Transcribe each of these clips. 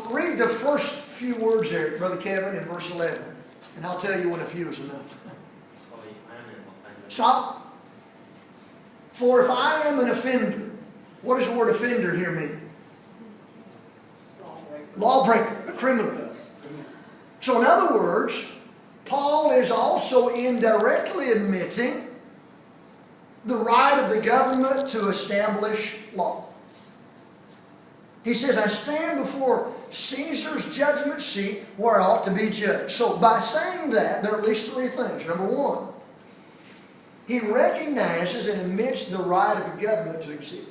Read the first few words there, Brother Kevin, in verse 11. And I'll tell you when a few is enough. Stop. For if I am an offender, what does the word offender here mean? Lawbreaker, a criminal. So in other words, Paul is also indirectly admitting the right of the government to establish law. He says, I stand before Caesar's judgment seat where I ought to be judged. So by saying that, there are at least three things. Number one, he recognizes and admits the right of the government to exist.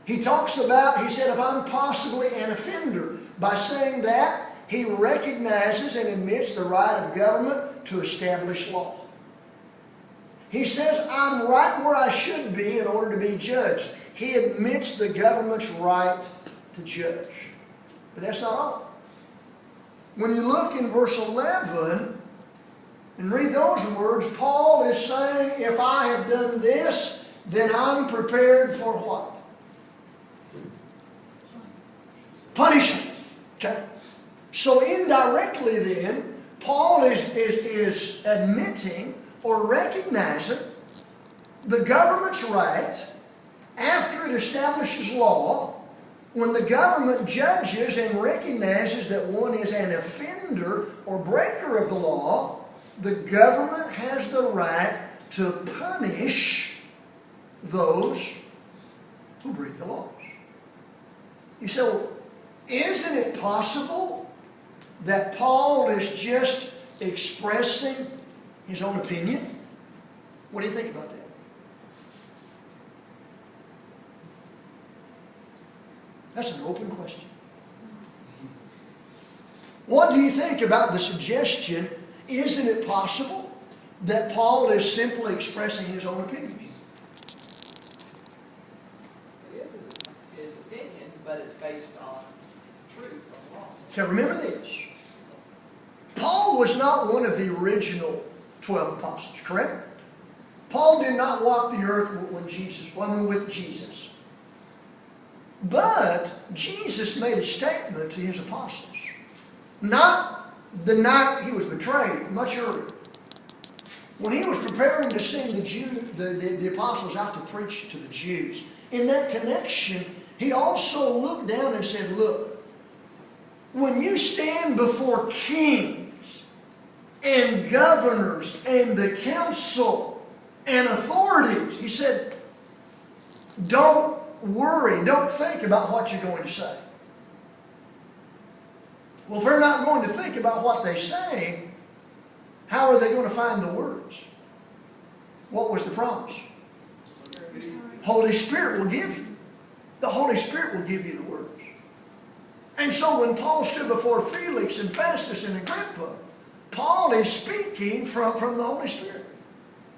He talks about, he said, if I'm possibly an offender. By saying that, he recognizes and admits the right of government to establish law. He says, I'm right where I should be in order to be judged. He admits the government's right to judge. But that's not all. When you look in verse 11 and read those words, Paul is saying, if I have done this, then I'm prepared for what? Punishment. Okay? So indirectly then, Paul is admitting or recognizing the government's right after it establishes law. When the government judges and recognizes that one is an offender or breaker of the law, the government has the right to punish those who break the laws. You say, well, isn't it possible that Paul is just expressing his own opinion? What do you think about that? That's an open question. What do you think about the suggestion, isn't it possible that Paul is simply expressing his own opinion? It is his opinion, but it's based on truth of law. Now remember this. Paul was not one of the original 12 apostles, correct? Paul did not walk the earth with Jesus. But Jesus made a statement to his apostles. Not the night he was betrayed, much earlier. When he was preparing to send the apostles out to preach to the Jews, in that connection, he also looked down and said, look, when you stand before kings and governors and the council and authorities, he said, don't worry, don't think about what you're going to say. Well, if they're not going to think about what they say, how are they going to find the words? What was the promise? Holy Spirit will give you. The Holy Spirit will give you the words. And so when Paul stood before Felix and Festus and Agrippa, Paul is speaking from the Holy Spirit.